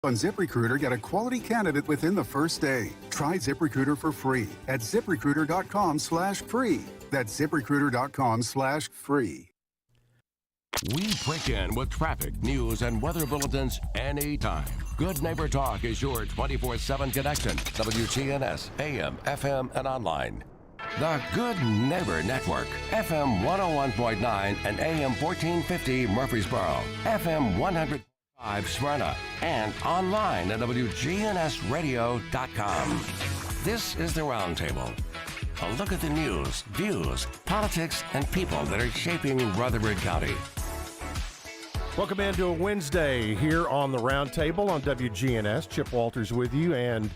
On ZipRecruiter, get a quality candidate within the first day. Try ZipRecruiter for free at ZipRecruiter.com/free. That's ZipRecruiter.com/free. We break in with traffic, news, and weather bulletins anytime. Good Neighbor Talk is your 24/7 connection. WGNS, AM, FM, and online. The Good Neighbor Network, FM 101.9 and AM 1450 Murfreesboro, FM 100.5 Smyrna, and online at WGNSradio.com. This is the Roundtable. A look at the news, views, politics, and people that are shaping Rutherford County. Welcome into a Wednesday here on the Roundtable on WGNS. Chip Walters with you, and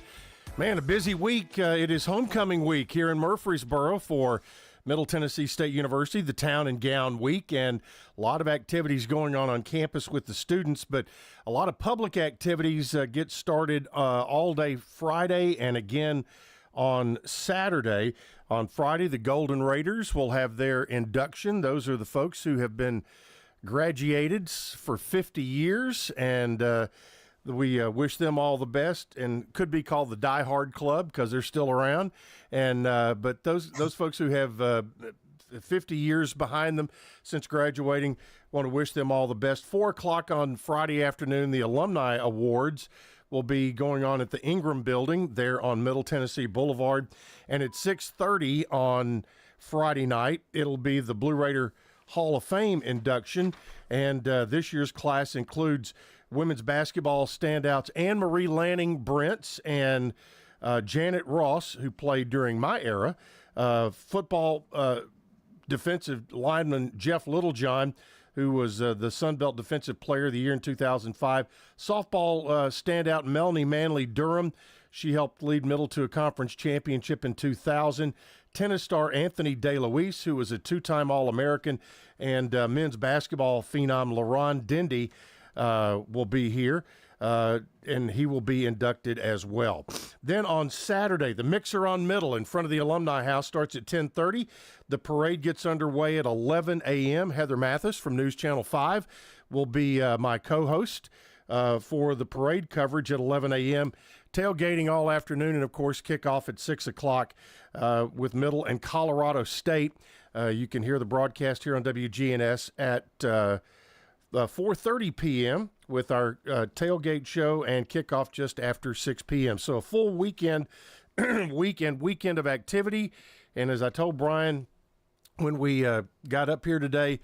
man, a busy week. It is homecoming week here in Murfreesboro for Middle Tennessee State University, the Town and Gown Week, and a lot of activities going on campus with the students, but a lot of public activities get started all day Friday and again on Saturday. On Friday, the Golden Raiders will have their induction. Those are the folks who have been graduated for 50 years, and we wish them all the best, and could be called the Die Hard Club because they're still around. And but those folks who have 50 years behind them since graduating, want to wish them all the best. 4 o'clock on Friday afternoon, the Alumni Awards will be going on at the Ingram Building there on Middle Tennessee Boulevard. And at 6:30 on Friday night, it'll be the Blue Raider Hall of Fame induction. And this year's class includes women's basketball standouts Anne-Marie Lanning-Brents and Janet Ross, who played during my era, football defensive lineman Jeff Littlejohn, who was the Sun Belt Defensive Player of the Year in 2005. Softball standout Melanie Manley Durham. She helped lead Middle to a conference championship in 2000. Tennis star Anthony DeLuise, who was a two-time All-American, and men's basketball phenom LaRon Dendy will be here, and he will be inducted as well. Then on Saturday, the Mixer on Middle in front of the Alumni House starts at 10:30. The parade gets underway at 11 a.m. Heather Mathis from News Channel 5 will be my co-host for the parade coverage at 11 a.m. Tailgating all afternoon, and, of course, kickoff at 6 o'clock with Middle and Colorado State. You can hear the broadcast here on WGNS at 4:30 p.m. with our tailgate show, and kickoff just after 6 p.m. So a full weekend of activity. And as I told Brian when we got up here today,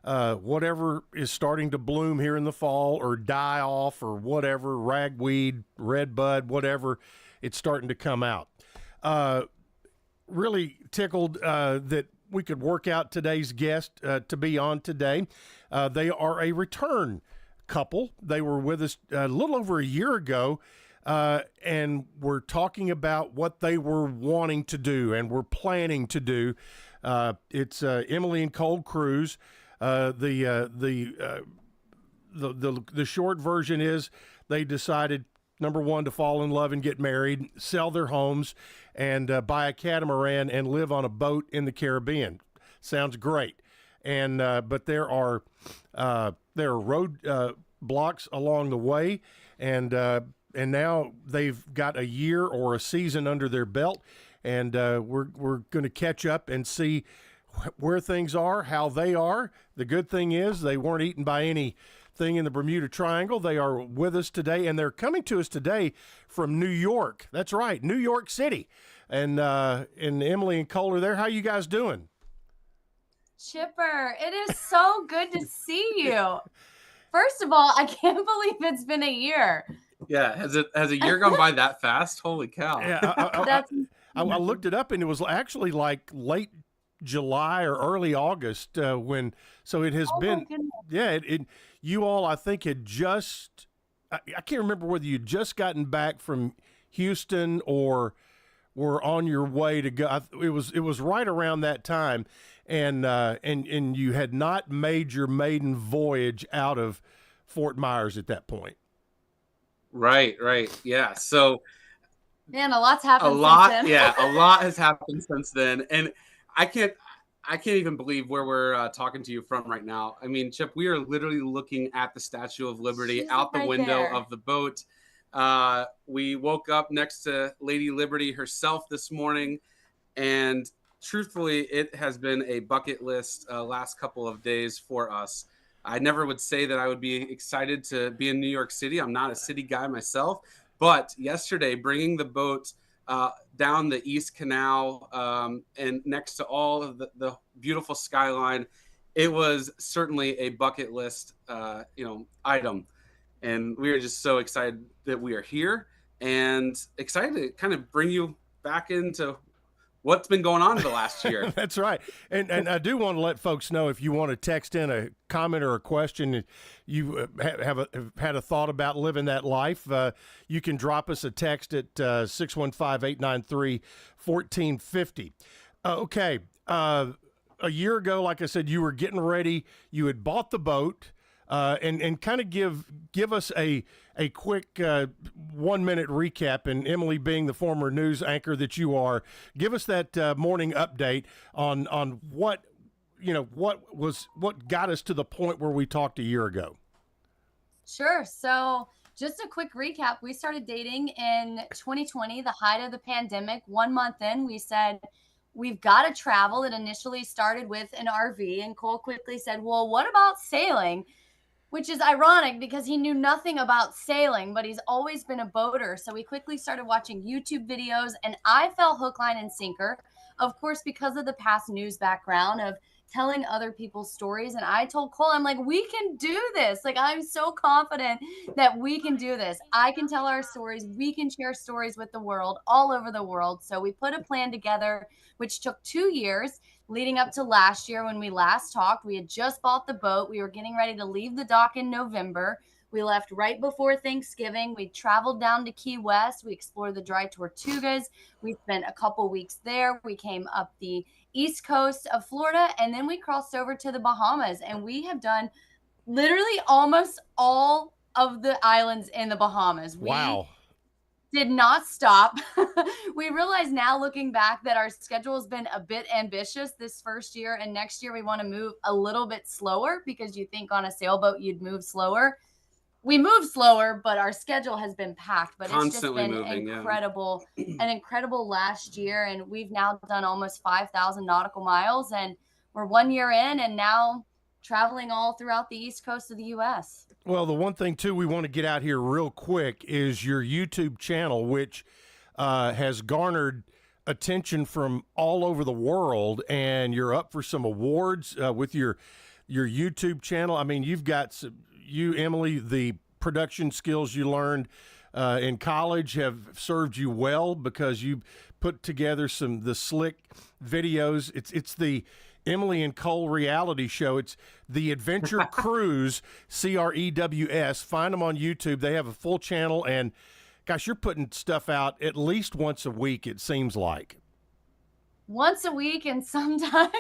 whatever is starting to bloom here in the fall or die off or whatever, ragweed, red bud, whatever, it's starting to come out. Really tickled that we could work out today's guest to be on today. They are a return couple. They were with us a little over a year ago, and we're talking about what they were wanting to do and were planning to do. It's Emily and Cole Cruz. The short version is they decided, number one, to fall in love and get married, sell their homes, and buy a catamaran and live on a boat in the Caribbean. Sounds great. And but there are road blocks along the way, and now they've got a year or a season under their belt, and we're going to catch up and see where things are, how they are. The good thing is they weren't eaten by anything in the Bermuda Triangle. They are with us today, and they're coming to us today from New York. That's right, New York City. And Emily and Cole are there. How you guys doing? Chipper, it is so good to see you. First of all, I can't believe it's been a year. Yeah, has a year gone by that fast? Holy cow. Yeah, I looked it up, and it was actually like late July or early August when, so it has been, you all, I think, had just, I can't remember whether you'd just gotten back from Houston or were on your way to go. It was right around that time, and you had not made your maiden voyage out of Fort Myers at that point. Right. Yeah. So, man, a lot's happened. A lot has happened since then, and I can't even believe where we're talking to you from right now. I mean, Chip, we are literally looking at the Statue of Liberty out the window of the boat. We woke up next to Lady Liberty herself this morning, and truthfully, it has been a bucket list last couple of days for us. I never would say that I would be excited to be in New York City. I'm not a city guy myself, but yesterday, bringing the boat down the East Canal and next to all of the beautiful skyline, it was certainly a bucket list, item. And we are just so excited that we are here and excited to kind of bring you back into what's been going on in the last year. That's right. And I do want to let folks know, if you want to text in a comment or a question, you have had a thought about living that life, you can drop us a text at 615-893-1450. Okay. A year ago, like I said, you were getting ready. You had bought the boat. And kind of give us a quick 1 minute recap. And Emily, being the former news anchor that you are, give us that morning update on what got us to the point where we talked a year ago. Sure. So just a quick recap. We started dating in 2020, the height of the pandemic. 1 month in, we said, we've got to travel. It initially started with an RV, and Cole quickly said, well, what about sailing? Which is ironic because he knew nothing about sailing, but he's always been a boater. So we quickly started watching YouTube videos, and I fell hook, line, and sinker, of course, because of the past news background of telling other people's stories. And I told Cole, I'm like, we can do this. Like, I'm so confident that we can do this. I can tell our stories. We can share stories with the world, all over the world. So we put a plan together, which took 2 years. Leading up to last year when we last talked, we had just bought the boat. We were getting ready to leave the dock in November. We left right before Thanksgiving. We traveled down to Key West. We explored the Dry Tortugas. We spent a couple weeks there. We came up the east coast of Florida, and then we crossed over to the Bahamas. And we have done literally almost all of the islands in the Bahamas. Wow. Did not stop. We realize now, looking back, that our schedule has been a bit ambitious this first year, and next year we want to move a little bit slower, because you think on a sailboat you'd move slower. We move slower, but our schedule has been packed. But Constantly it's just been incredible, an incredible last year, and we've now done almost 5,000 nautical miles, and we're 1 year in, and now traveling all throughout the East Coast of the U.S. Well, the one thing, too, we want to get out here real quick is your YouTube channel, which has garnered attention from all over the world, and you're up for some awards with your YouTube channel. I mean, you've got Emily, the production skills you learned in college have served you well, because you put together the slick videos. It's the Emily and Cole reality show. It's the Adventure Cruise, CREWS. Find them on YouTube. They have a full channel, and gosh, you're putting stuff out at least once a week, it seems like. Once a week, and sometimes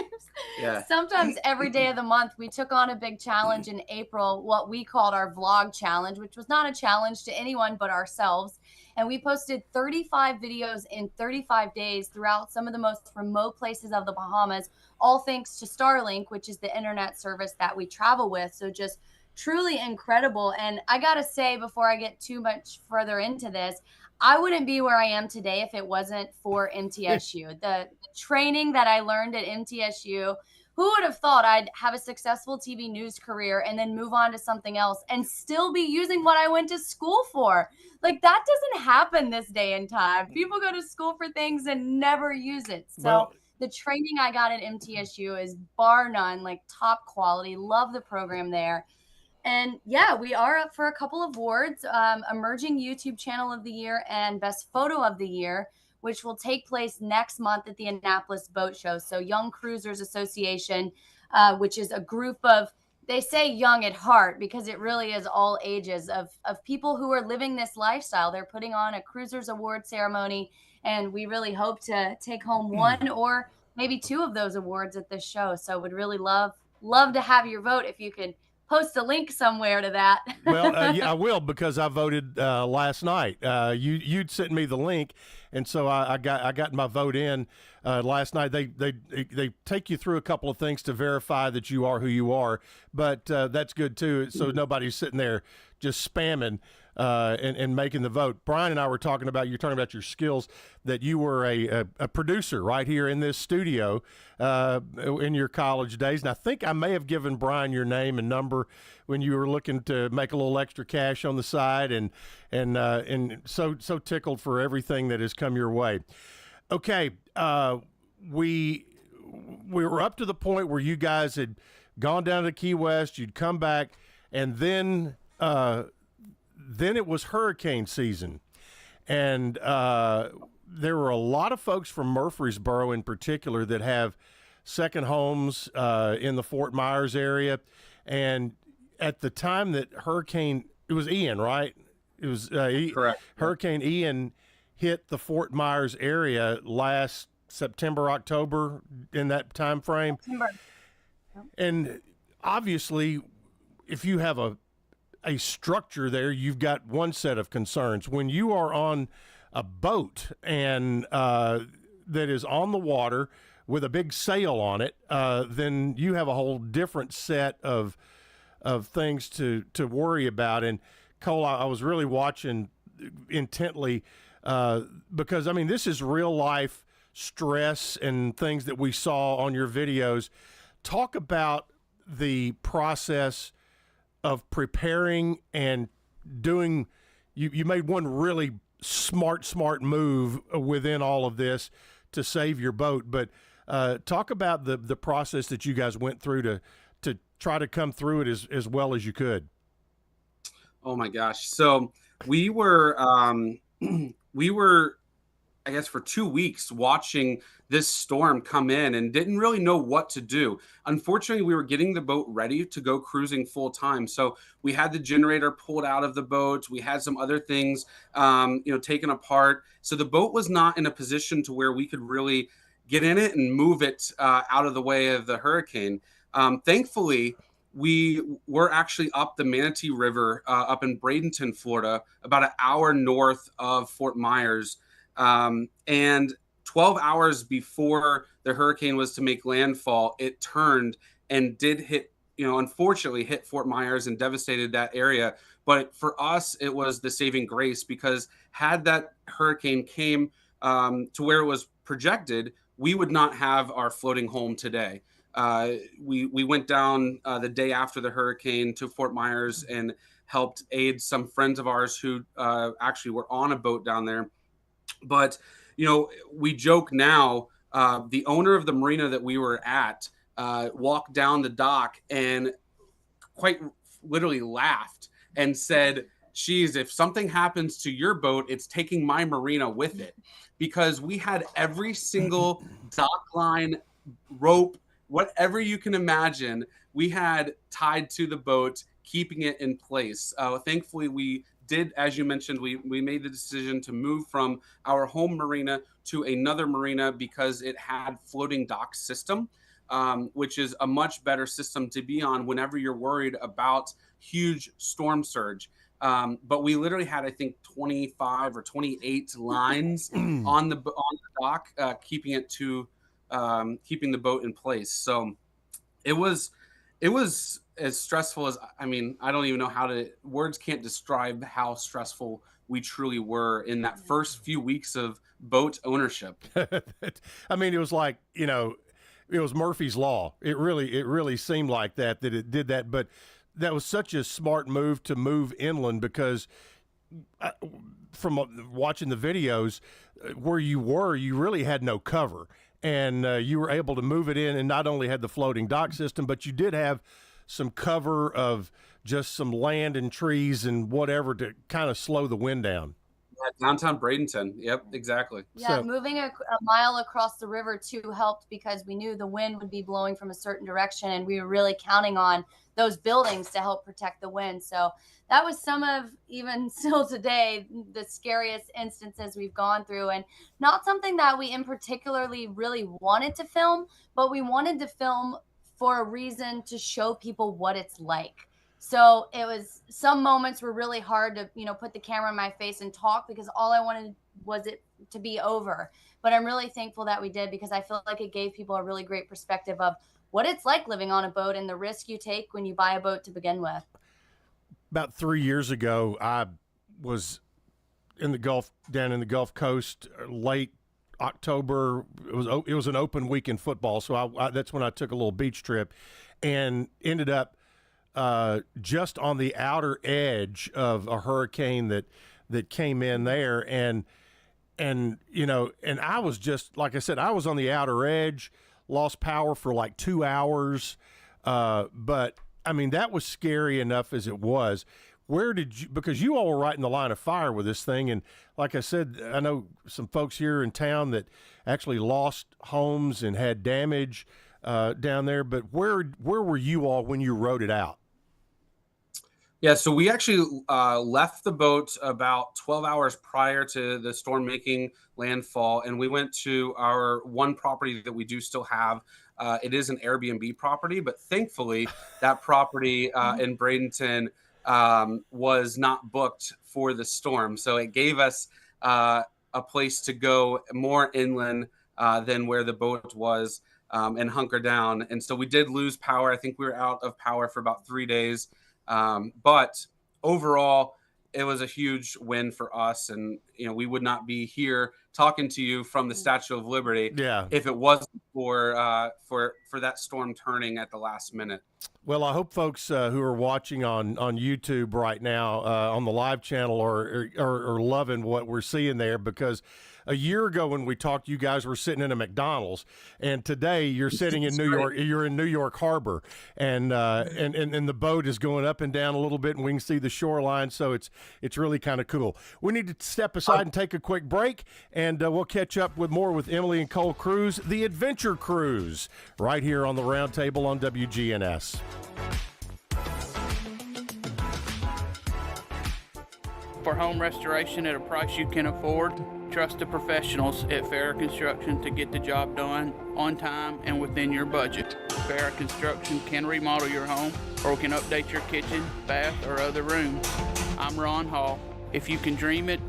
every day of the month. We took on a big challenge in April, what we called our vlog challenge, which was not a challenge to anyone but ourselves. And we posted 35 videos in 35 days throughout some of the most remote places of the Bahamas, all thanks to Starlink, which is the internet service that we travel with. So just truly incredible. And I got to say, before I get too much further into this, I wouldn't be where I am today if it wasn't for MTSU. The training that I learned at MTSU, who would have thought I'd have a successful TV news career and then move on to something else and still be using what I went to school for? Like, that doesn't happen this day and time. People go to school for things and never use it. So the training I got at MTSU is bar none, like top quality. Love the program there. And yeah, we are up for a couple of awards, Emerging YouTube Channel of the Year and Best Photo of the Year, which will take place next month at the Annapolis Boat Show. So Young Cruisers Association, which is a group of, they say young at heart because it really is all ages of people who are living this lifestyle. They're putting on a Cruisers Award ceremony, and we really hope to take home one or maybe two of those awards at this show. So would really love to have your vote if you could post a link somewhere to that. Well, yeah, I will, because I voted last night. You'd sent me the link, and so I got my vote in last night. They take you through a couple of things to verify that you are who you are, but that's good too. So nobody's sitting there just spamming and making the vote. Brian and I were talking about your skills, that you were a producer right here in this studio in your college days. And I think I may have given Brian your name and number when you were looking to make a little extra cash on the side, and so tickled for everything that has come your way. Okay, we were up to the point where you guys had gone down to Key West, you'd come back, and then it was hurricane season. And there were a lot of folks from Murfreesboro in particular that have second homes in the Fort Myers area. And at the time that it was Ian, right? It was Correct. Hurricane Ian hit the Fort Myers area last September, October, in that time frame. September. And obviously, if you have a structure there, you've got one set of concerns. When you are on a boat and that is on the water with a big sail on it, then you have a whole different set of things to worry about. And Cole, I was really watching intently because, I mean, this is real life stress and things that we saw on your videos. Talk about the process of preparing and doing. You made one really smart move within all of this to save your boat, but talk about the process that you guys went through to try to come through it as well as you could. Oh my gosh. So we were I guess for 2 weeks watching this storm come in and didn't really know what to do. Unfortunately, we were getting the boat ready to go cruising full time. So we had the generator pulled out of the boat. We had some other things, taken apart. So the boat was not in a position to where we could really get in it and move it out of the way of the hurricane. Thankfully, we were actually up the Manatee River up in Bradenton, Florida, about an hour north of Fort Myers. And 12 hours before the hurricane was to make landfall, it turned and did hit, unfortunately hit Fort Myers and devastated that area. But for us, it was the saving grace, because had that hurricane came to where it was projected, we would not have our floating home today. We went down the day after the hurricane to Fort Myers and helped aid some friends of ours who actually were on a boat down there. But, we joke now, the owner of the marina that we were at walked down the dock and quite literally laughed and said, geez, if something happens to your boat, it's taking my marina with it. Because we had every single dock line, rope, whatever you can imagine, we had tied to the boat, keeping it in place. Thankfully, we did, as you mentioned, we made the decision to move from our home marina to another marina because it had floating dock system, which is a much better system to be on whenever you're worried about huge storm surge. But we literally had, I think, 25 or 28 lines on the dock, keeping the boat in place. So it was as stressful as, I don't even know words can't describe how stressful we truly were in that first few weeks of boat ownership. It was like, it was Murphy's Law. It really seemed like that it did that. But that was such a smart move to move inland, because from watching the videos where you really had no cover. And you were able to move it in, and not only had the floating dock system, but you did have some cover of just some land and trees and whatever to kind of slow the wind down. Yeah, downtown Bradenton. Yep, exactly. Yeah, moving a mile across the river too helped, because we knew the wind would be blowing from a certain direction, and we were really counting on those buildings to help protect the wind. So that was some of, even still today, the scariest instances we've gone through, and not something that we in particularly really wanted to film, but we wanted to film for a reason, to show people what it's like. So it was, some moments were really hard to, put the camera in my face and talk, because all I wanted was it to be over. But I'm really thankful that we did, because I feel like it gave people a really great perspective of what it's like living on a boat and the risk you take when you buy a boat to begin with. About 3 years ago, I was in the Gulf, down in the Gulf Coast, late October. It was an open week in football, so that's when I took a little beach trip, and ended up just on the outer edge of a hurricane that came in there, and I was just, like I said, I was on the outer edge, lost power for like 2 hours, but I mean that was scary enough as it was. Where did you, because you all were right in the line of fire with this thing, and like I said, I know some folks here in town that actually lost homes and had damage down there, but where were you all when you rode it out? Yeah, so we actually left the boat about 12 hours prior to the storm making landfall, and we went to our one property that we do still have. It is an Airbnb property, but thankfully that property in Bradenton was not booked for the storm. So it gave us a place to go more inland than where the boat was and hunker down. And so we did lose power. I think we were out of power for about 3 days. But overall, it was a huge win for us. And, we would not be here talking to you from the Statue of Liberty if it wasn't for that storm turning at the last minute. Well, I hope folks who are watching on YouTube right now on the live channel are loving what we're seeing there, because a year ago when we talked, you guys were sitting in a McDonald's, and today you're sitting in New York. You're in New York Harbor, and the boat is going up and down a little bit, and we can see the shoreline. So it's really kind of cool. We need to step aside and take a quick break, and we'll catch up with more with Emily and Cole Cruise, the Adventure Cruise, right here on the Roundtable on WGNS. For home restoration at a price you can afford, trust the professionals at Farrah Construction to get the job done on time and within your budget. Farrah Construction can remodel your home or can update your kitchen, bath, or other rooms. I'm Ron Hall. If you can dream it,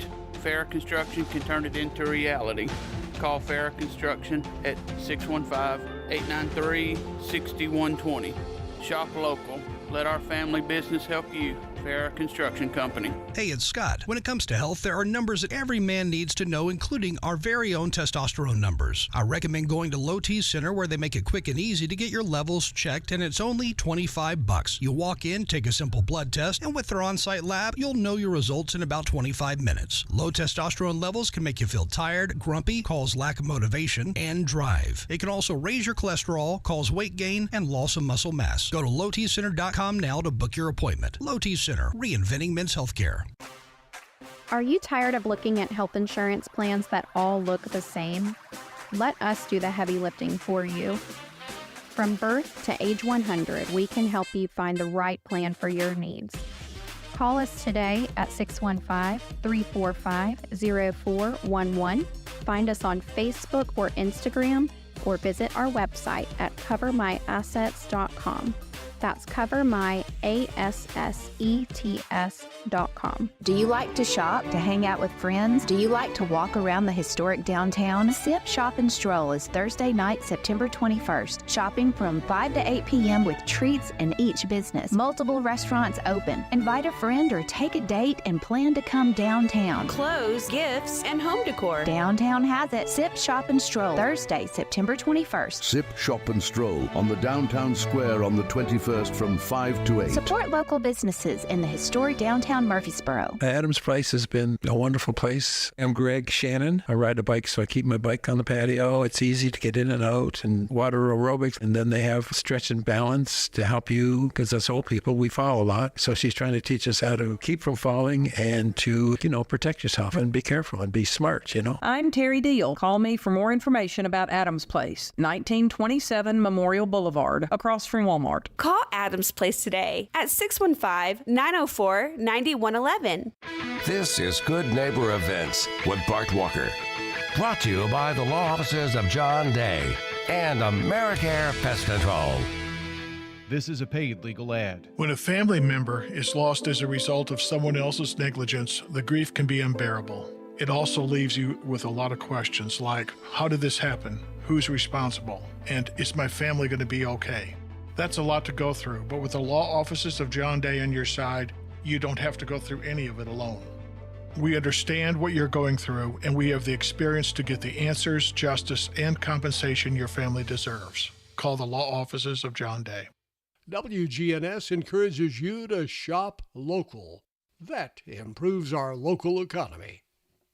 Farrah Construction can turn it into reality. Call Farrah Construction at 615-893-6120. Shop local. Let our family business help you. Farrah Construction Company. Hey, it's Scott. When it comes to health, there are numbers that every man needs to know, including our very own testosterone numbers. I recommend going to Low T Center, where they make it quick and easy to get your levels checked, and it's only $25. You walk in, take a simple blood test, and with their on-site lab, you'll know your results in about 25 minutes. Low testosterone levels can make you feel tired, grumpy, cause lack of motivation, and drive. It can also raise your cholesterol, cause weight gain, and loss of muscle mass. Go to lowtcenter.com now to book your appointment. Low T Center, reinventing men's healthcare. Are you tired of looking at health insurance plans that all look the same? Let us do the heavy lifting for you. From birth to age 100, we can help you find the right plan for your needs. Call us today at 615-345-0411. Find us on Facebook or Instagram, or visit our website at covermyassets.com. That's covermyassets.com. Do you like to shop, to hang out with friends? Do you like to walk around the historic downtown? Sip, Shop, and Stroll is Thursday night, September 21st. Shopping from 5 to 8 p.m. with treats in each business. Multiple restaurants open. Invite a friend or take a date and plan to come downtown. Clothes, gifts, and home decor. Downtown has it. Sip, Shop, and Stroll. Thursday, September 21st. Sip, Shop, and Stroll on the downtown square on the 21st from 5 to 8. Support local businesses in the historic downtown Murfreesboro. Adam's Place has been a wonderful place. I'm Greg Shannon. I ride a bike, so I keep my bike on the patio. It's easy to get in and out, and water aerobics. And then they have stretch and balance to help you, because as old people, we fall a lot. So she's trying to teach us how to keep from falling and to, protect yourself and be careful and be smart, I'm Terry Deal. Call me for more information about Adam's Place, 1927 Memorial Boulevard, across from Walmart. Call Adam's Place today at 615-904-9111. This is Good Neighbor Events with Bart Walker. Brought to you by the law offices of John Day and Americare Pest Control. This is a paid legal ad. When a family member is lost as a result of someone else's negligence, the grief can be unbearable. It also leaves you with a lot of questions like, how did this happen? Who's responsible? And is my family going to be okay? That's a lot to go through, but with the law offices of John Day on your side, you don't have to go through any of it alone. We understand what you're going through, and we have the experience to get the answers, justice, and compensation your family deserves. Call the law offices of John Day. WGNS encourages you to shop local. That improves our local economy.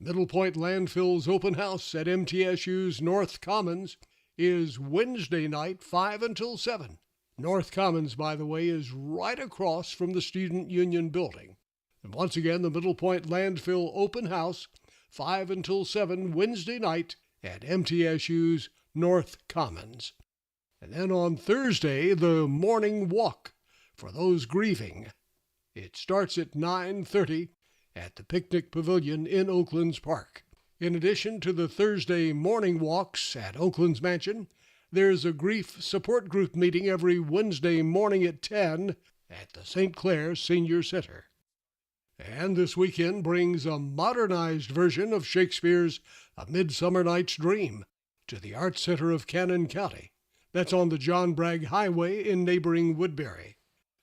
Middle Point Landfill's open house at MTSU's North Commons is Wednesday night, 5 until 7. North Commons, by the way, is right across from the Student Union building. And once again, the Middle Point Landfill open house, 5 until 7, Wednesday night at MTSU's North Commons. And then on Thursday, the morning walk for those grieving. It starts at 9:30 at the Picnic Pavilion in Oakland's Park. In addition to the Thursday morning walks at Oakland's Mansion, there's a grief support group meeting every Wednesday morning at 10 at the St. Clair Senior Center. And this weekend brings a modernized version of Shakespeare's A Midsummer Night's Dream to the Arts Center of Cannon County. That's on the John Bragg Highway in neighboring Woodbury.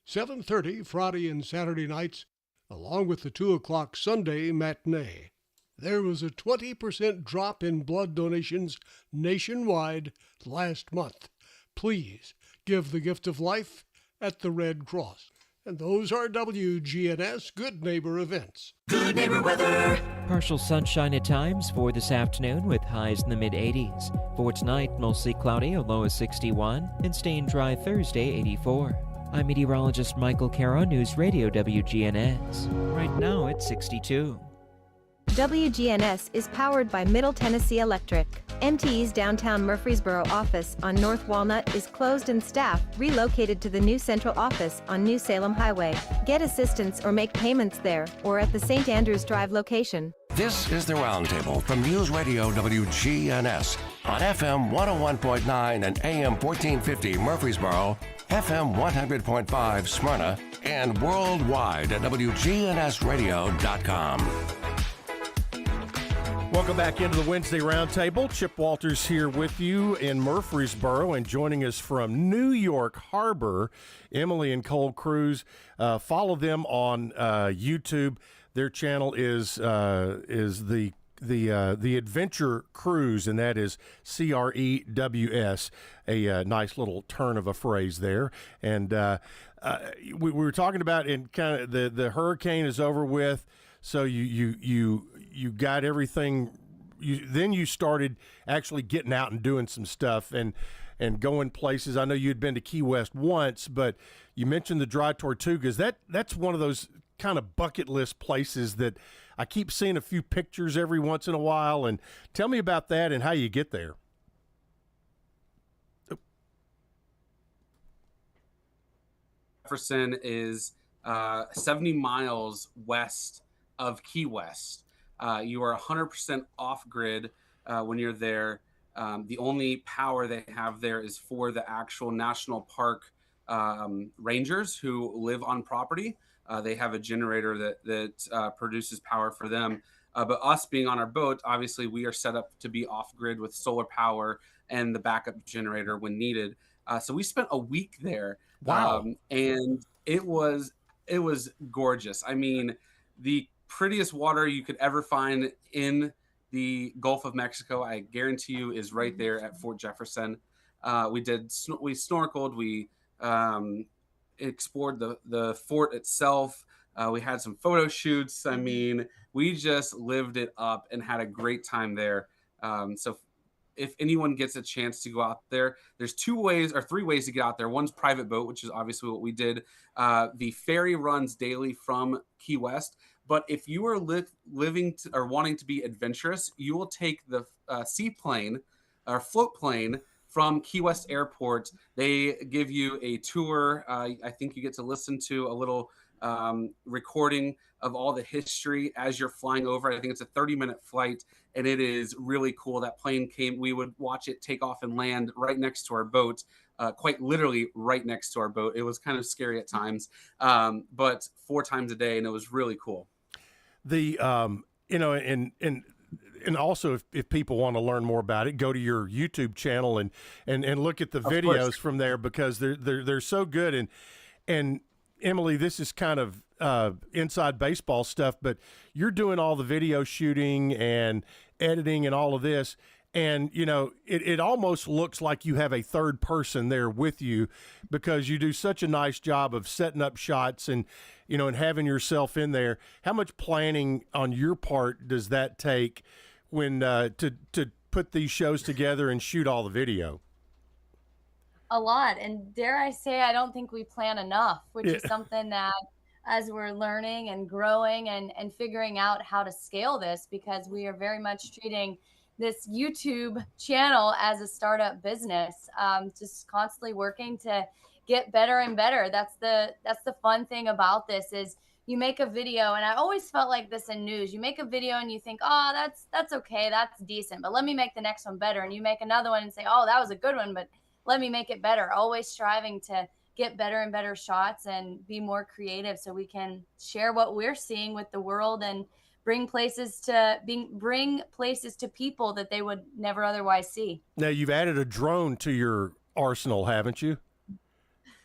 7:30 Friday and Saturday nights, along with the 2 o'clock Sunday matinee. There was a 20% drop in blood donations nationwide last month. Please give the gift of life at the Red Cross. And those are WGNS Good Neighbor events. Good Neighbor weather. Partial sunshine at times for this afternoon with highs in the mid-80s. For tonight, mostly cloudy, a low of 61, and staying dry Thursday, 84. I'm meteorologist Michael Caro, News Radio WGNS. Right now, it's 62. WGNS is powered by Middle Tennessee Electric. MTE's downtown Murfreesboro office on North Walnut is closed and staff relocated to the new central office on New Salem Highway. Get assistance or make payments there or at the St. Andrews Drive location. This is the Roundtable from News Radio WGNS on FM 101.9 and AM 1450 Murfreesboro, FM 100.5 Smyrna, and worldwide at WGNSradio.com. Welcome back into the Wednesday Roundtable. Chip Walters here with you in Murfreesboro, and joining us from New York Harbor, Emily and Cole Cruz. Follow them on YouTube. Their channel is the Adventure Cruise, and that is CREWS. A nice little turn of a phrase there. And we were talking about in kind of the hurricane is over with. So you got everything. Then you started actually getting out and doing some stuff and going places. I know you'd been to Key West once, but you mentioned the Dry Tortugas. That's one of those kind of bucket list places that I keep seeing a few pictures every once in a while. And tell me about that and how you get there. Jefferson is 70 miles west of Key West. You are 100% off grid when you're there. The only power they have there is for the actual national park rangers who live on property. They have a generator that produces power for them. But us being on our boat, obviously we are set up to be off grid with solar power and the backup generator when needed. So we spent a week there. Wow. And it was gorgeous. I mean, the prettiest water you could ever find in the Gulf of Mexico, I guarantee you, is right there at Fort Jefferson. We snorkeled, we explored the fort itself. We had some photo shoots. I mean, we just lived it up and had a great time there. So if anyone gets a chance to go out there, there's 3 ways to get out there. One's private boat, which is obviously what we did. The ferry runs daily from Key West. But if you are living or wanting to be adventurous, you will take the seaplane or float plane from Key West Airport. They give you a tour. I think you get to listen to a little recording of all the history as you're flying over. I think it's a 30-minute flight, and it is really cool. That plane we would watch it take off and land right next to our boat, quite literally right next to our boat. It was kind of scary at times, but 4 times a day, and it was really cool. And also if people want to learn more about it, go to your YouTube channel and look at the videos from there, because they're so good. And Emily, this is kind of inside baseball stuff, but you're doing all the video shooting and editing and all of this. And, you know, it almost looks like you have a third person there with you because you do such a nice job of setting up shots and, you know, and having yourself in there. How much planning on your part does that take when to put these shows together and shoot all the video? A lot. And dare I say, I don't think we plan enough, which is something that as we're learning and growing and figuring out how to scale this, because we are very much treating this YouTube channel as a startup business, just constantly working to get better and better. That's the fun thing about this is you make a video, and I always felt like this in news. You make a video and you think, oh, that's okay, that's decent, but let me make the next one better. And you make another one and say, oh, that was a good one, but let me make it better. Always striving to get better and better shots and be more creative so we can share what we're seeing with the world and bring places to people that they would never otherwise see. Now, you've added a drone to your arsenal, haven't you?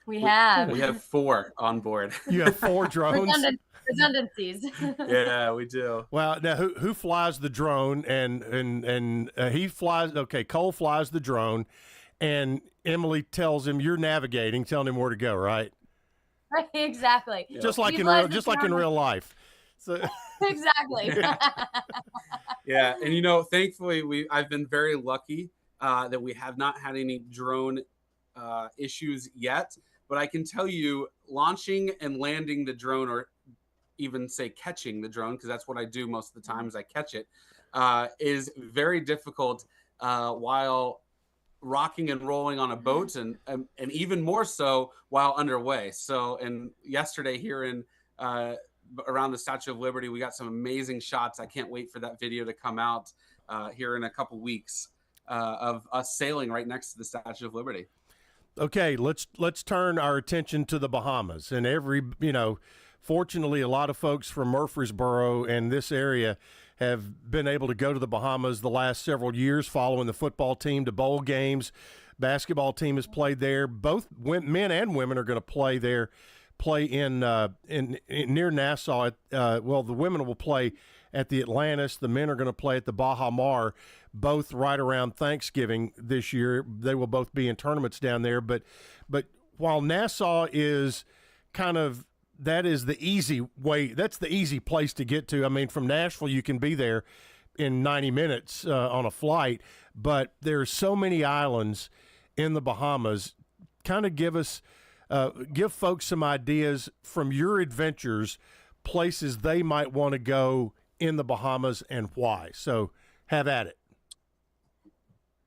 We have 4 on board. You have 4 drones? Redundancies. Yeah, we do. Well, now who flies the drone? And he flies. Okay, Cole flies the drone, and Emily tells him you're navigating, telling him where to go. Right. Right. Exactly. Yeah. Just like in real life. So. Exactly. Yeah, and you know, thankfully I've been very lucky that we have not had any drone issues yet. But I can tell you, launching and landing the drone, or even say catching the drone, because that's what I do most of the time is I catch it, is very difficult while rocking and rolling on a boat, and even more so while underway. So, and yesterday here in around the Statue of Liberty, we got some amazing shots. I can't wait for that video to come out here in a couple weeks of us sailing right next to the Statue of Liberty. Okay, let's turn our attention to the Bahamas. And fortunately, a lot of folks from Murfreesboro and this area have been able to go to the Bahamas the last several years, following the football team to bowl games. Basketball team has played there. Both men and women are going to play there. Play in near Nassau. The women will play at the Atlantis. The men are going to play at the Baha Mar, both right around Thanksgiving this year. They will both be in tournaments down there. But while Nassau is that is the easy way. That's the easy place to get to. I mean, from Nashville, you can be there in 90 minutes on a flight. But there's so many islands in the Bahamas. Kind of give folks some ideas from your adventures, places they might want to go in the Bahamas and why. So have at it.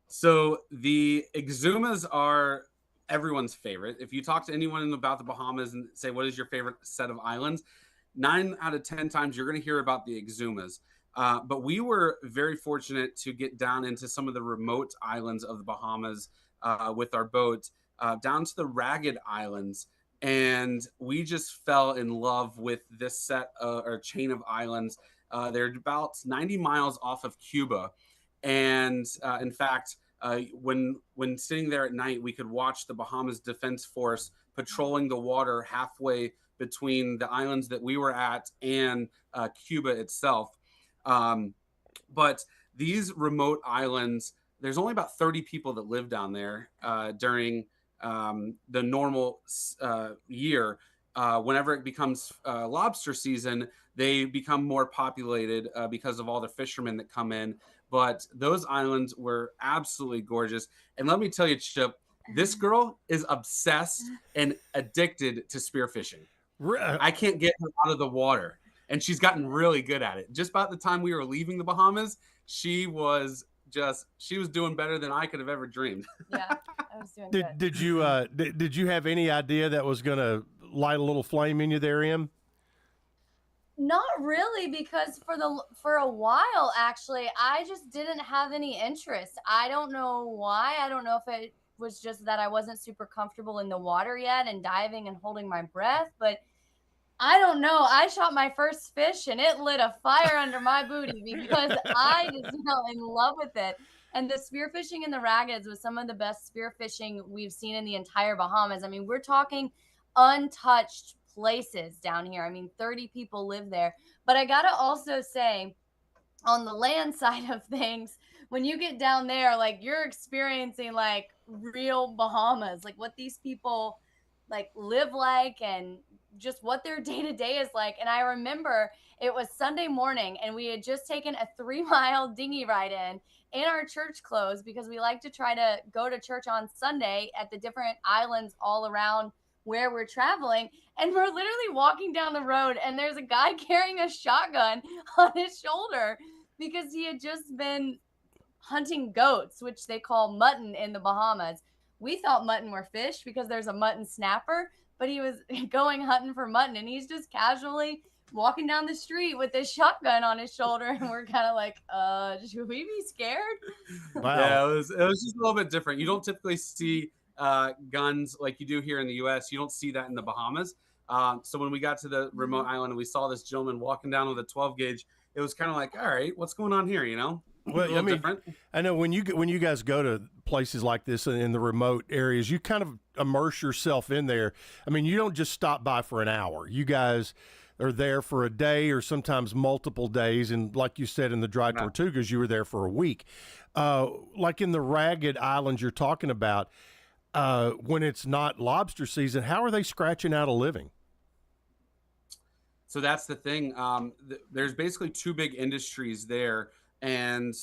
So the Exumas are everyone's favorite. If you talk to anyone about the Bahamas and say, what is your favorite set of islands? 9 out of 10 times you're going to hear about the Exumas. But we were very fortunate to get down into some of the remote islands of the Bahamas with our boat, down to the Ragged Islands. And we just fell in love with this set or chain of islands. They're about 90 miles off of Cuba. And in fact, when sitting there at night, we could watch the Bahamas Defense Force patrolling the water halfway between the islands that we were at and Cuba itself. But these remote islands, there's only about 30 people that live down there during the normal year. Whenever it becomes lobster season, they become more populated because of all the fishermen that come in. But those islands were absolutely gorgeous. And let me tell you, Chip, this girl is obsessed and addicted to spearfishing. I can't get her out of the water. And she's gotten really good at it. Just about the time we were leaving the Bahamas, she was doing better than I could have ever dreamed. Yeah, I was doing good. Did you have any idea that was going to light a little flame in you there, Em? Not really, because for a while, actually, I just didn't have any interest. I don't know why. I don't know if it was just that I wasn't super comfortable in the water yet and diving and holding my breath, but I don't know. I shot my first fish and it lit a fire under my booty because I just fell in love with it. And the spearfishing in the Raggeds was some of the best spearfishing we've seen in the entire Bahamas. I mean, we're talking untouched places down here. I mean, 30 people live there. But I got to also say, on the land side of things, when you get down there, like you're experiencing like real Bahamas, like what these people like live like and just what their day to day is like. And I remember it was Sunday morning and we had just taken a 3-mile dinghy ride in our church clothes because we like to try to go to church on Sunday at the different islands all around where we're traveling. And we're literally walking down the road and there's a guy carrying a shotgun on his shoulder because he had just been hunting goats, which they call mutton in the Bahamas. We thought mutton were fish because there's a mutton snapper, but he was going hunting for mutton and he's just casually walking down the street with this shotgun on his shoulder. And we're kind of like, should we be scared? Wow. Yeah, it was just a little bit different. You don't typically see guns like you do here in the U.S. You don't see that in the Bahamas. So when we got to the remote island and we saw this gentleman walking down with a 12 gauge, it was kind of like, all right, what's going on here? You know? Well, I mean, different. I know when you guys go to places like this in the remote areas, you kind of immerse yourself in there. I mean, you don't just stop by for an hour. You guys are there for a day or sometimes multiple days. And like you said, in the Dry Tortugas, you were there for a week. Like in the Ragged Islands you're talking about, when it's not lobster season, how are they scratching out a living? So that's the thing. There's basically two big industries there. And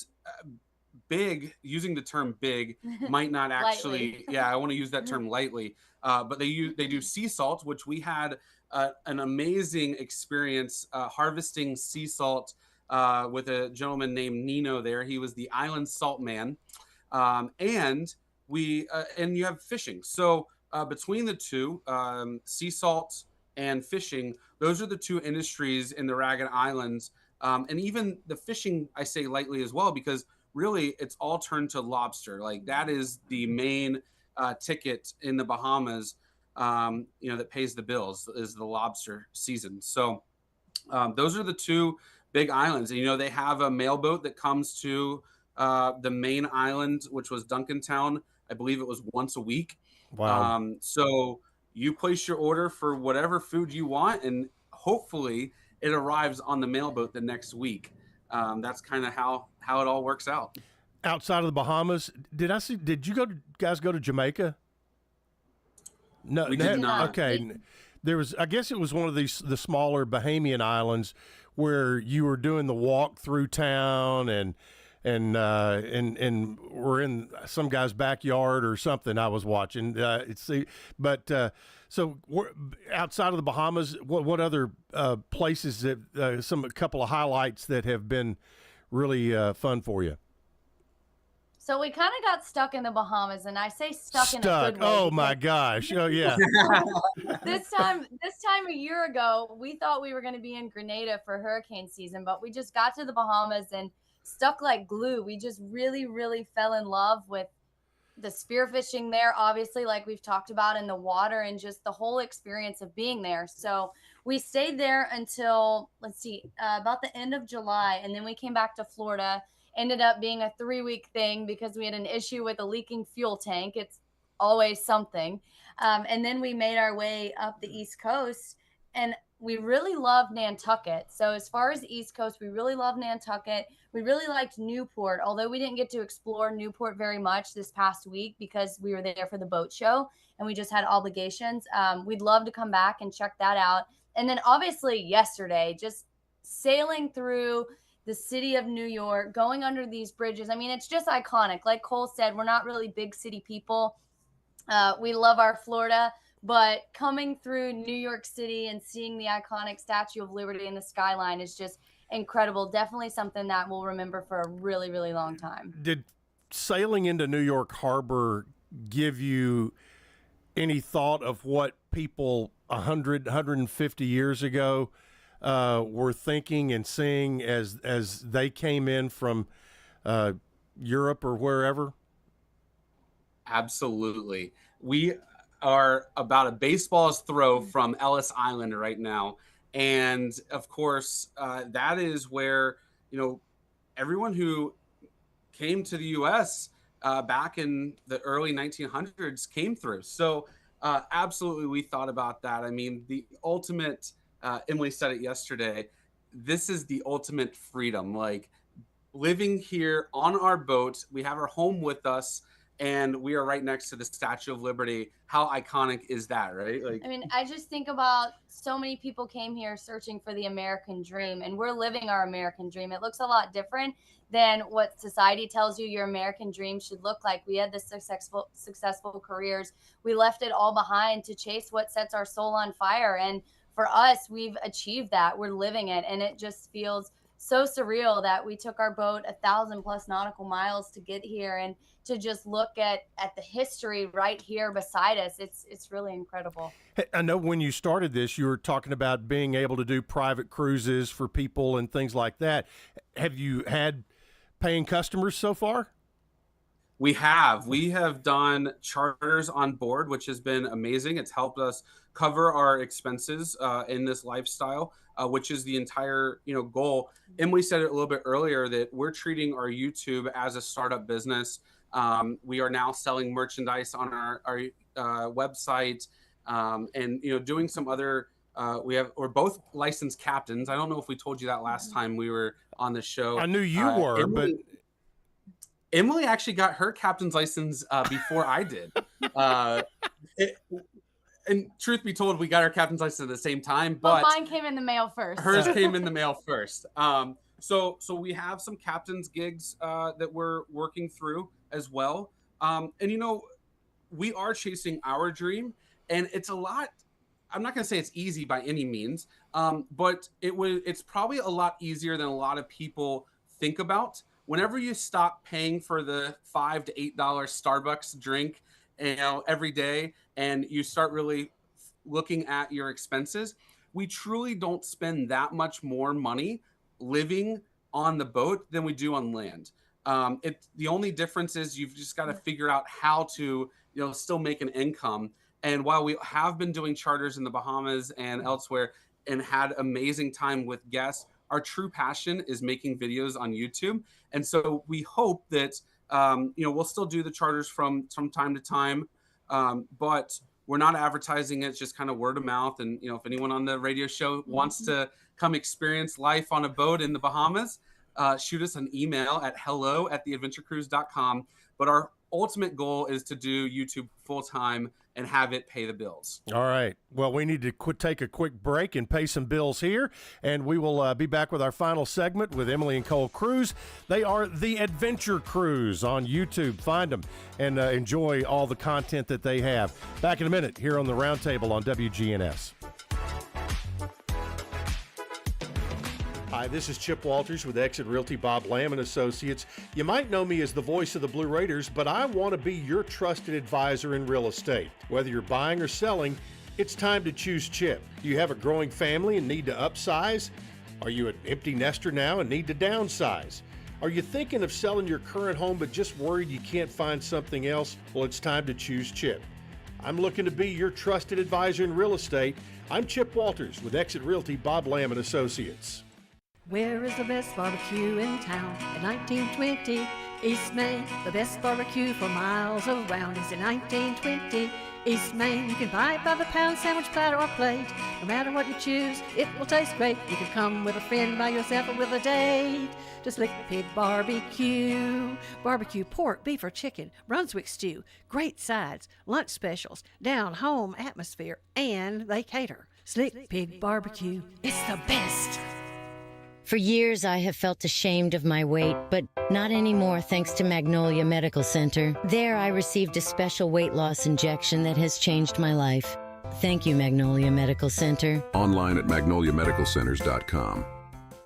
big, using the term big might not actually, I want to use that term lightly, but they do sea salt, which we had an amazing experience harvesting sea salt with a gentleman named Nino there. He was the island salt man. And you have fishing. So between the two, sea salt and fishing, those are the two industries in the Ragged Islands. And even the fishing, I say lightly as well, because really it's all turned to lobster. Like that is the main ticket in the Bahamas, that pays the bills is the lobster season. So those are the two big islands. And, they have a mailboat that comes to the main island, which was Duncantown. I believe it was once a week. Wow. So you place your order for whatever food you want, and hopefully it arrives on the mailboat the next week. That's kind of how it all works out. Outside of the Bahamas, did you guys go to Jamaica? No, we did not. Okay. I guess it was one of the smaller Bahamian islands where you were doing the walk through town and we're in some guy's backyard or something I was watching. So outside of the Bahamas, what other places that a couple of highlights that have been really fun for you? So we kind of got stuck in the Bahamas, and I say stuck in a good way. Oh my gosh! Oh yeah. This time a year ago, we thought we were going to be in Grenada for hurricane season, but we just got to the Bahamas and stuck like glue. We just really, really fell in love with the spearfishing there, obviously, like we've talked about, in the water and just the whole experience of being there. So we stayed there until, about the end of July. And then we came back to Florida. Ended up being a 3-week thing because we had an issue with a leaking fuel tank. It's always something. And then we made our way up the East Coast, and we really love Nantucket. So as far as the East Coast, we really love Nantucket. We really liked Newport, although we didn't get to explore Newport very much this past week because we were there for the boat show and we just had obligations. We'd love to come back and check that out. And then obviously yesterday, just sailing through the city of New York, going under these bridges. I mean, it's just iconic. Like Cole said, we're not really big city people. We love our Florida, but coming through New York City and seeing the iconic Statue of Liberty in the skyline is just incredible. Definitely something that we'll remember for a really, really long time. Did sailing into New York Harbor give you any thought of what people 150 years ago were thinking and seeing as they came in from Europe or wherever? Absolutely. We are about a baseball's throw from Ellis Island right now. And of course, that is where, everyone who came to the U.S. Back in the early 1900s came through. So Absolutely, we thought about that. I mean, the ultimate, Emily said it yesterday, this is the ultimate freedom. Like, living here on our boat, we have our home with us, and we are right next to the Statue of Liberty. How iconic is that, right? Like, I mean, I just think about so many people came here searching for the American dream, and we're living our American dream. It looks a lot different than what society tells you your American dream should look like. We had the successful careers. We left it all behind to chase what sets our soul on fire. And for us, we've achieved that. We're living it. And it just feels so surreal that we took our boat 1,000+ nautical miles to get here, and to just look at the history right here beside us. It's really incredible. Hey, I know when you started this, you were talking about being able to do private cruises for people and things like that. Have you had paying customers so far? We have done charters on board, which has been amazing. It's helped us cover our expenses in this lifestyle, which is the entire goal. Emily said it a little bit earlier that we're treating our YouTube as a startup business. We are now selling merchandise on our website, and doing some other. We're both licensed captains. I don't know if we told you that last time we were on the show. I knew you were, but Emily actually got her captain's license before I did. And truth be told, we got our captain's license at the same time, but mine came in the mail first. Hers came in the mail first. So we have some captain's gigs that we're working through as well. And we are chasing our dream, and it's a lot. I'm not going to say it's easy by any means, but it's probably a lot easier than a lot of people think about. Whenever you stop paying for the $5 to $8 Starbucks drink, every day, and you start really looking at your expenses, we truly don't spend that much more money living on the boat than we do on land. The only difference is you've just got to figure out how to, still make an income. And while we have been doing charters in the Bahamas and elsewhere and had amazing time with guests, our true passion is making videos on YouTube. And so we hope that, we'll still do the charters from time to time, but we're not advertising it. It's just kind of word of mouth. And, if anyone on the radio show wants to come experience life on a boat in the Bahamas, shoot us an email at hello@theadventurecruise.com. But our ultimate goal is to do YouTube full time and have it pay the bills. All right. Well, we need to take a quick break and pay some bills here, and we will be back with our final segment with Emily and Cole Cruz. They are The Adventure Cruise on YouTube. Find them and enjoy all the content that they have. Back in a minute here on the Roundtable on WGNS. Hi, this is Chip Walters with Exit Realty Bob Lamb & Associates. You might know me as the voice of the Blue Raiders, but I want to be your trusted advisor in real estate. Whether you're buying or selling, it's time to choose Chip. Do you have a growing family and need to upsize? Are you an empty nester now and need to downsize? Are you thinking of selling your current home but just worried you can't find something else? Well, it's time to choose Chip. I'm looking to be your trusted advisor in real estate. I'm Chip Walters with Exit Realty Bob Lamb & Associates. Where is the best barbecue in town? At 1920 East Main. The best barbecue for miles around is in 1920 East Main. You can buy it by the pound, sandwich, platter, or plate. No matter what you choose, it will taste great. You can come with a friend, by yourself, or with a date. To Slick Pig Barbecue. Barbecue pork, beef, or chicken, Brunswick stew, great sides, lunch specials, down-home atmosphere, and they cater. Slick Pig Barbecue, it's the best. For years, I have felt ashamed of my weight, but not anymore thanks to Magnolia Medical Center. There, I received a special weight loss injection that has changed my life. Thank you, Magnolia Medical Center. Online at magnoliamedicalcenters.com.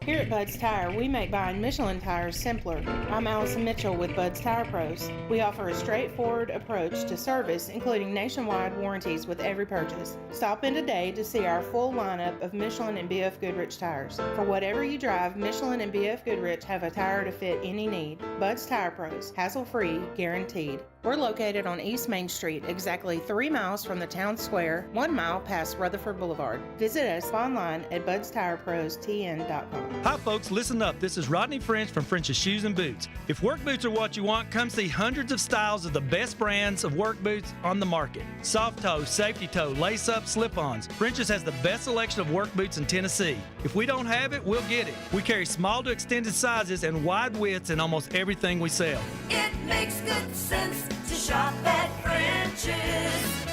Here at Bud's Tire, we make buying Michelin tires simpler. I'm Allison Mitchell with Bud's Tire Pros. We offer a straightforward approach to service, including nationwide warranties with every purchase. Stop in today to see our full lineup of Michelin and BF Goodrich tires. For whatever you drive, Michelin and BF Goodrich have a tire to fit any need. Bud's Tire Pros, hassle-free, guaranteed. We're located on East Main Street, exactly 3 miles from the town square, 1 mile past Rutherford Boulevard. Visit us online at budstirepros.tn.com. Hi folks, listen up. This is Rodney French from French's Shoes and Boots. If work boots are what you want, come see hundreds of styles of the best brands of work boots on the market. Soft toe, safety toe, lace up, slip-ons. French's has the best selection of work boots in Tennessee. If we don't have it, we'll get it. We carry small to extended sizes and wide widths in almost everything we sell. It makes good sense to shop at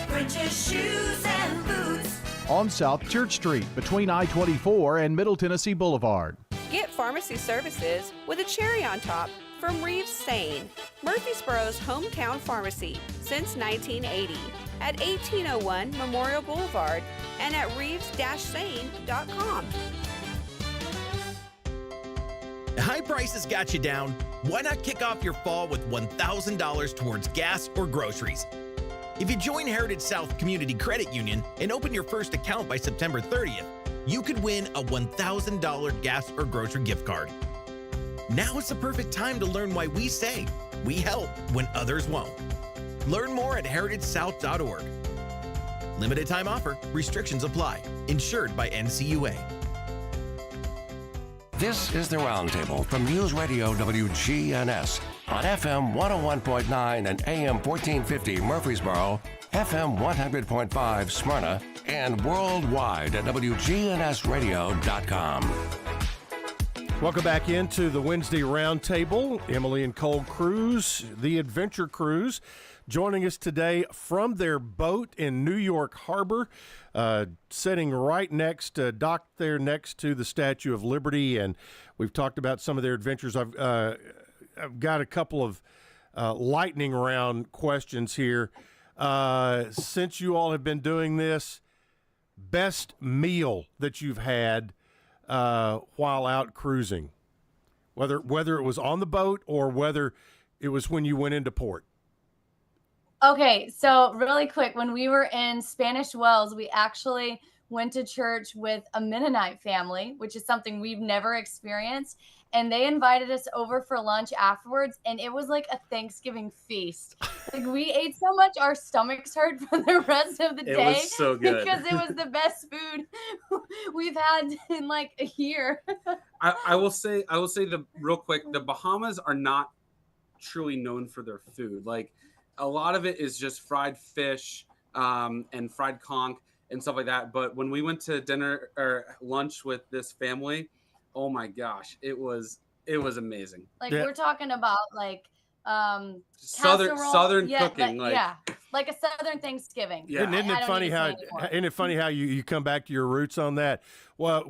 French's Shoes and Boots. On South Church Street, between I-24 and Middle Tennessee Boulevard. Get pharmacy services with a cherry on top from Reeves Sane, Murfreesboro's hometown pharmacy since 1980, at 1801 Memorial Boulevard and at reeves-sane.com. High prices got you down. Why not kick off your fall with $1,000 towards gas or groceries? If you join Heritage South Community Credit Union and open your first account by September 30th, you could win a $1,000 gas or grocery gift card. Now is the perfect time to learn why we say we help when others won't. Learn more at heritagesouth.org. Limited time offer. Restrictions apply. Insured by NCUA. This is the Roundtable from News Radio WGNS on FM 101.9 and AM 1450 Murfreesboro, FM 100.5 Smyrna, and worldwide at WGNSradio.com. Welcome back into the Wednesday Roundtable. Emily and Cole Cruise, the Adventure Cruise, joining us today from their boat in New York Harbor, sitting right next, docked there next to the Statue of Liberty, and we've talked about some of their adventures. I've got a couple of lightning round questions here. Since you all have been doing this, best meal that you've had while out cruising, whether it was on the boat or whether it was when you went into port. Okay, so really quick, when we were in Spanish Wells, we actually went to church with a Mennonite family, which is something we've never experienced. And they invited us over for lunch afterwards, and it was like a Thanksgiving feast. Like, we ate so much our stomachs hurt for the rest of the day. It was so good. Because it was the best food we've had in like a year. I will say real quick, the Bahamas are not truly known for their food. Like, a lot of it is just fried fish and fried conch and stuff like that. But when we went to dinner or lunch with this family, oh my gosh, it was amazing. Like, we're talking about like southern cooking, like a Southern Thanksgiving. Yeah. Isn't it funny how you come back to your roots on that? Well,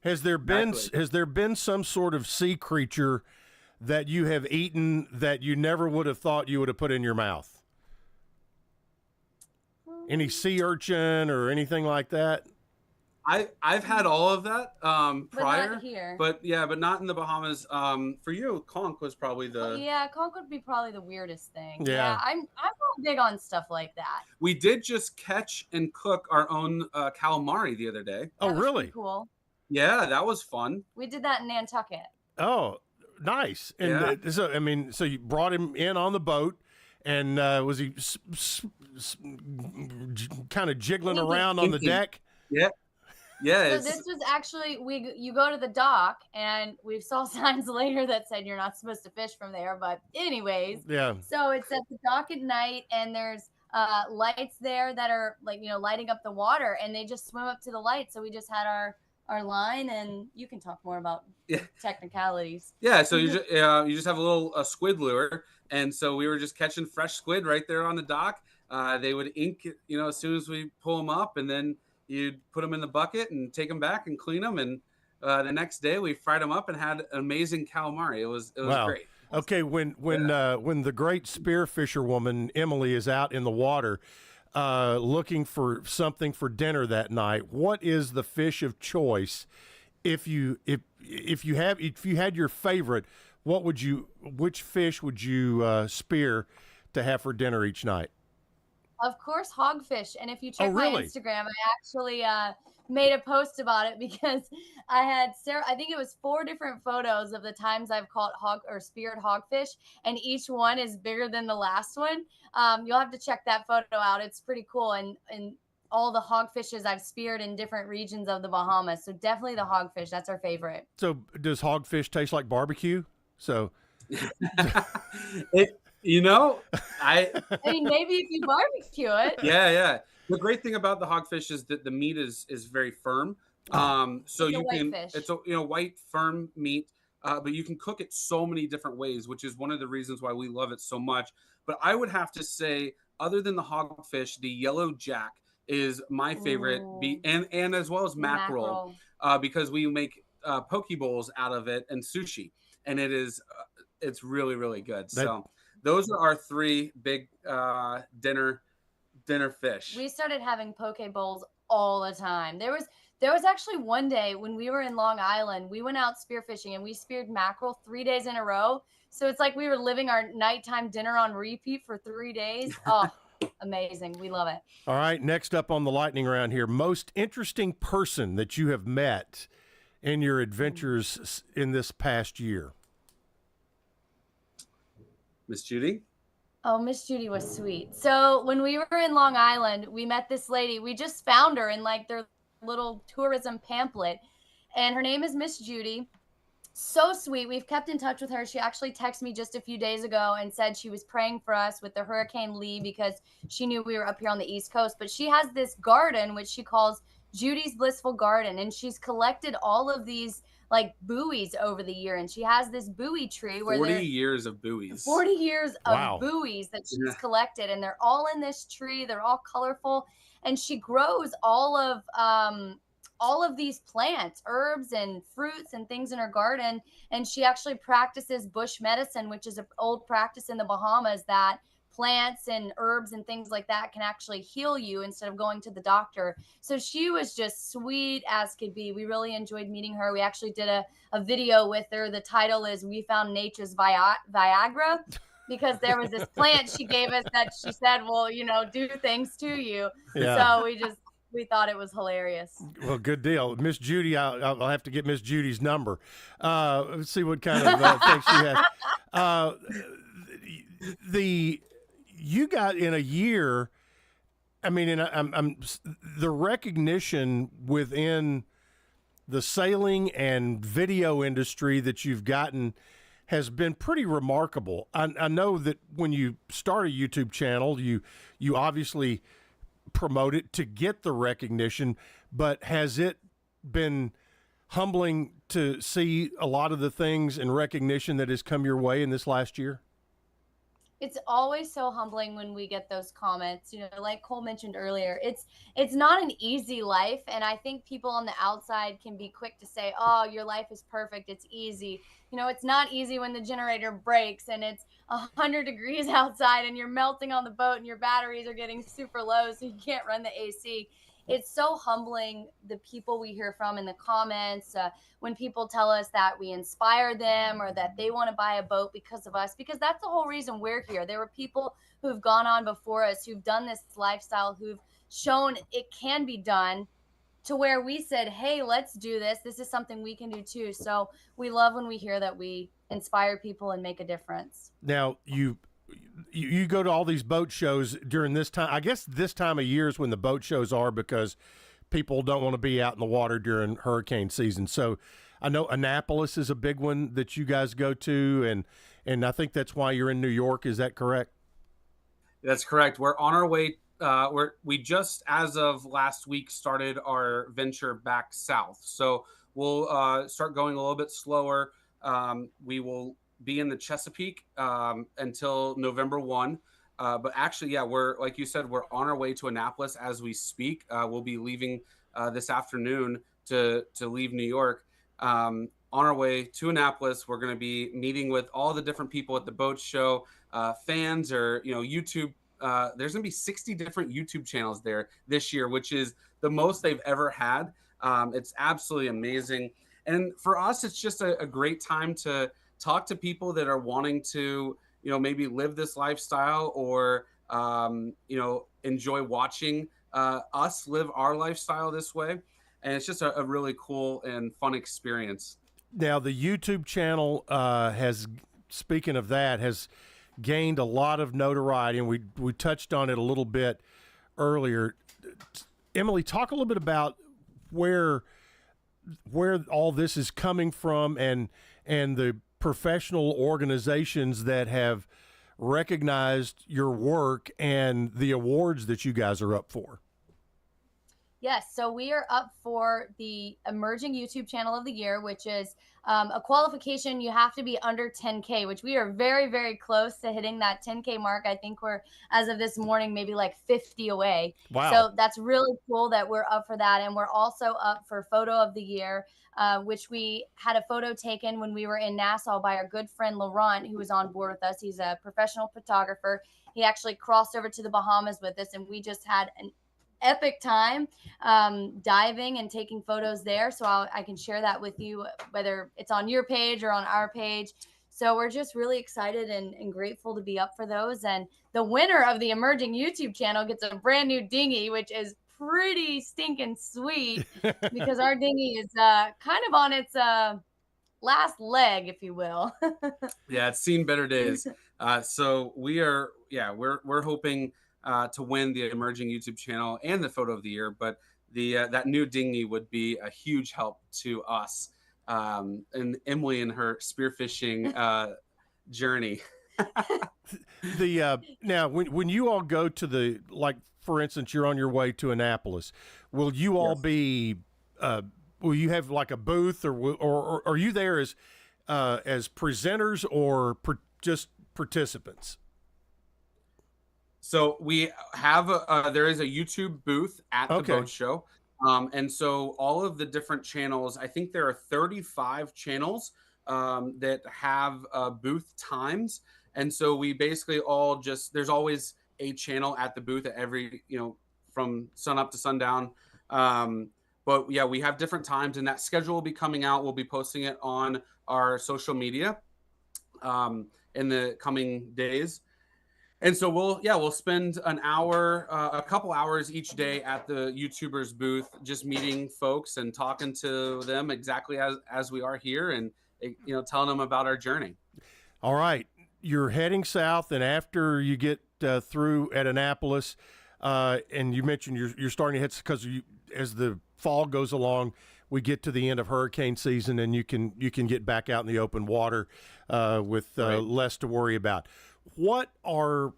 has there been some sort of sea creature that you have eaten that you never would have thought you would have put in your mouth? Any sea urchin or anything like that? I've had all of that prior, but not here. But not in the Bahamas. For you, conch was probably conch would be probably the weirdest thing. Yeah. I'm not big on stuff like that. We did just catch and cook our own calamari the other day. Oh, really? Cool. Yeah, that was fun. We did that in Nantucket. Oh, nice. And so you brought him in on the boat, and was he kind of jiggling around on the deck? Yeah. Yeah. So this was actually, you go to the dock, and we saw signs later that said you're not supposed to fish from there. But anyways, yeah. So it's at the dock at night, and there's lights there that are lighting up the water, and they just swim up to the light. So we just had our line, and you can talk more about technicalities. Yeah, so you just have a little squid lure, and so we were just catching fresh squid right there on the dock. They would ink, as soon as we pull them up, and then you'd put them in the bucket and take them back and clean them. And the next day we fried them up and had an amazing calamari. It was wow. Great. Okay, when the great spearfisher woman Emily is out in the water looking for something for dinner that night, what is the fish of choice? If you had your favorite, which fish would you spear to have for dinner each night? Of course, hogfish. And if you check my Instagram, I actually made a post about it because I had I think it was 4 different photos of the times I've caught speared hogfish, and each one is bigger than the last one. You'll have to check that photo out. It's pretty cool. And all the hogfishes I've speared in different regions of the Bahamas. So definitely the hogfish. That's our favorite. So does hogfish taste like barbecue? So I mean, maybe if you barbecue it. Yeah. The great thing about the hogfish is that the meat is very firm. So you can, it's a white firm meat, but you can cook it so many different ways, which is one of the reasons why we love it so much. But I would have to say, other than the hogfish, the yellow jack is my favorite, and as well as mackerel. Because we make poke bowls out of it and sushi, and it's really, really good. So those are our 3 big dinner fish. We started having poke bowls all the time. There was actually one day when we were in Long Island, we went out spearfishing and we speared mackerel 3 days in a row. So it's like we were living our nighttime dinner on repeat for 3 days. Oh, amazing. We love it. All right, next up on the lightning round here, most interesting person that you have met in your adventures in this past year. Miss Judy? Oh, Miss Judy was sweet. So when we were in Long Island, we met this lady. We just found her in like their little tourism pamphlet, and her name is Miss Judy. So sweet. We've kept in touch with her. She actually texted me just a few days ago and said she was praying for us with the Hurricane Lee because she knew we were up here on the East Coast. But she has this garden, which she calls Judy's Blissful Garden, and she's collected all of these like buoys over the year, and she has this buoy tree where 40 years of buoys. 40 years of buoys that she's collected, and they're all in this tree. They're all colorful, and she grows all of these plants, herbs and fruits and things in her garden. And she actually practices bush medicine, which is an old practice in the Bahamas, that plants and herbs and things like that can actually heal you instead of going to the doctor. So she was just sweet as could be. We really enjoyed meeting her. We actually did a video with her. The title is "We Found Nature's Viagra," because there was this plant she gave us that she said will, do things to you. Yeah. So we thought it was hilarious. Well, good deal. Miss Judy, I'll have to get Miss Judy's number. Let's see what kind of things she has. You got in a year, I mean, I'm the recognition within the sailing and video industry that you've gotten has been pretty remarkable. I know that when you start a YouTube channel, you obviously promote it to get the recognition, but has it been humbling to see a lot of the things and recognition that has come your way in this last year? It's always so humbling when we get those comments. Like Cole mentioned earlier, it's not an easy life. And I think people on the outside can be quick to say, oh, your life is perfect, it's easy. It's not easy when the generator breaks and it's 100 degrees outside and you're melting on the boat and your batteries are getting super low, so you can't run the AC. It's so humbling, the people we hear from in the comments, when people tell us that we inspire them or that they want to buy a boat because of us, because that's the whole reason we're here. There were people who've gone on before us, who've done this lifestyle, who've shown it can be done, to where we said, hey, let's do this. This is something we can do too. So we love when we hear that we inspire people and make a difference. Now, you go to all these boat shows during this time. I guess this time of year is when the boat shows are, because people don't want to be out in the water during hurricane season. So I know Annapolis is a big one that you guys go to, and I think that's why you're in New York. Is that correct? That's correct. We're on our way. We just, as of last week, started our venture back south. So we'll start going a little bit slower. We will be in the Chesapeake until November 1. But actually, yeah, we're, like you said, we're on our way to Annapolis as we speak. We'll be leaving this afternoon to leave New York. On our way to Annapolis, we're going to be meeting with all the different people at the boat show, fans, or YouTube. There's going to be 60 different YouTube channels there this year, which is the most they've ever had. It's absolutely amazing. And for us, it's just a great time to talk to people that are wanting to, maybe live this lifestyle, or, enjoy watching us live our lifestyle this way. and it's just a really cool and fun experience. Now, the YouTube channel speaking of that, has gained a lot of notoriety, and we touched on it a little bit earlier. Emily, talk a little bit about where all this is coming from, and the professional organizations that have recognized your work and the awards that you guys are up for. Yes, so we are up for the Emerging YouTube Channel of the Year, which is a qualification. You have to be under 10K, which we are very, very close to hitting that 10K mark. I think we're, as of this morning, maybe like 50 away. Wow. So that's really cool that we're up for that. And we're also up for Photo of the Year, which we had a photo taken when we were in Nassau by our good friend Laurent, who was on board with us. He's a professional photographer. He actually crossed over to the Bahamas with us, and we just had an epic time diving and taking photos there. So I can share that with you, whether it's on your page or on our page. So we're just really excited and grateful to be up for those. And the winner of the Emerging YouTube Channel gets a brand new dinghy, which is pretty stinking sweet because our dinghy is kind of on its last leg, if you will. Yeah, it's seen better days. So we're hoping to win the Emerging YouTube Channel and the Photo of the Year, but that new dinghy would be a huge help to us and Emily and her spearfishing journey. Now when you all go to the, like, for instance, you're on your way to Annapolis, will you all be will you have like a booth, or are you there as presenters or just participants? So we have there is a YouTube booth at the boat show. And so all of the different channels, I think there are 35 channels that have booth times. And so we basically all there's always a channel at the booth at every, from sun up to sundown. But yeah, we have different times, and that schedule will be coming out. We'll be posting it on our social media in the coming days. And so we'll spend an hour, a couple hours each day at the YouTubers booth, just meeting folks and talking to them exactly as we are here, and telling them about our journey. All right, you're heading south, and after you get through at Annapolis, and you mentioned you're starting to hit, because as the fall goes along, we get to the end of hurricane season, and you can get back out in the open water with less to worry about. What are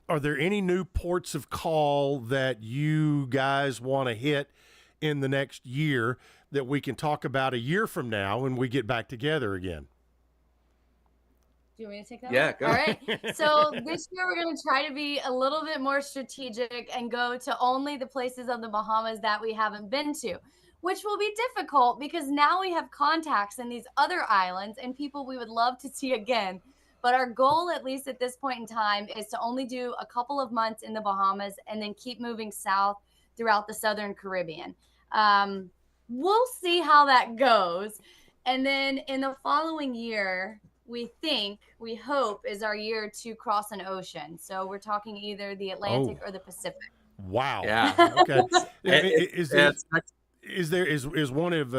there any new ports of call that you guys want to hit in the next year that we can talk about a year from now when we get back together again? Do you want me to take that? Yeah, go. All right. So this year we're going to try to be a little bit more strategic and go to only the places of the Bahamas that we haven't been to, which will be difficult because now we have contacts in these other islands and people we would love to see again. But our goal, at least at this point in time, is to only do a couple of months in the Bahamas and then keep moving south throughout the Southern Caribbean. We'll see how that goes. And then in the following year, we hope is our year to cross an ocean. So we're talking either the Atlantic or the Pacific. Wow. Yeah. Okay. Is one of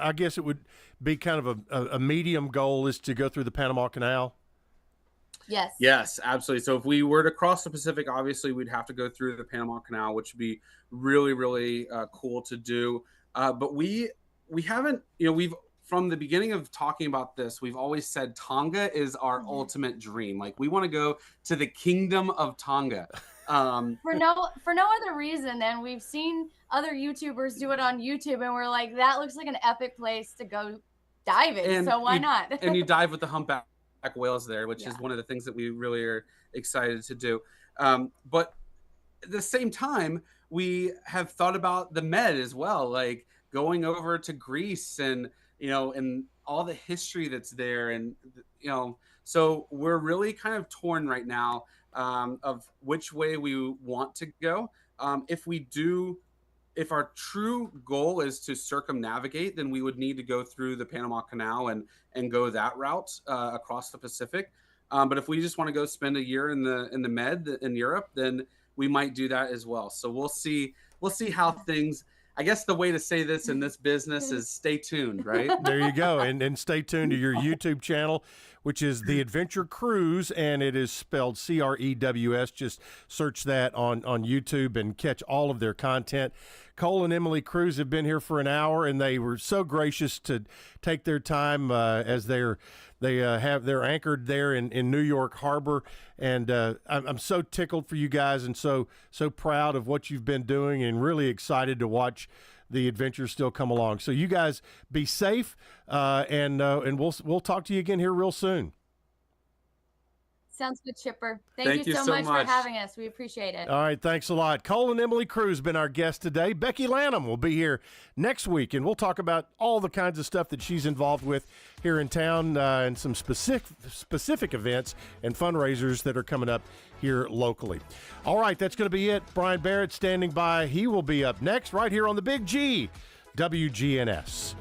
I guess it would be kind of a medium goal is to go through the Panama Canal? Yes. Yes, absolutely. So if we were to cross the Pacific, obviously we'd have to go through the Panama Canal, which would be really, really cool to do. But we haven't, we've, from the beginning of talking about this, we've always said Tonga is our ultimate dream. Like, we want to go to the kingdom of Tonga. For no other reason than we've seen other YouTubers do it on YouTube, and we're like, that looks like an epic place to go diving. So why not? And you dive with the humpback whales there, which is one of the things that we really are excited to do. But at the same time, we have thought about the Med as well, like going over to Greece and and all the history that's there, and so we're really kind of torn right now of which way we want to go. If our true goal is to circumnavigate, then we would need to go through the Panama Canal and go that route across the Pacific. But if we just want to go spend a year in the Med in Europe, then we might do that as well. So we'll see how things I guess the way to say this in this business is stay tuned, right? There you go. And stay tuned to your YouTube channel, which is The Adventure Cruise, and it is spelled Crews. Just search that on YouTube and catch all of their content. Cole and Emily Cruz have been here for an hour, and they were so gracious to take their time as they're anchored there in New York Harbor, and I'm so tickled for you guys and so proud of what you've been doing, and really excited to watch the adventure still come along. So you guys be safe, and we'll talk to you again here real soon. Sounds good, Chipper. Thank you so much for having us. We appreciate it. All right, thanks a lot. Cole and Emily Cruz been our guests today. Becky Lanham will be here next week, and we'll talk about all the kinds of stuff that she's involved with here in town, and some specific events and fundraisers that are coming up here locally. All right, that's going to be it. Brian Barrett standing by. He will be up next right here on the Big G, WGNS.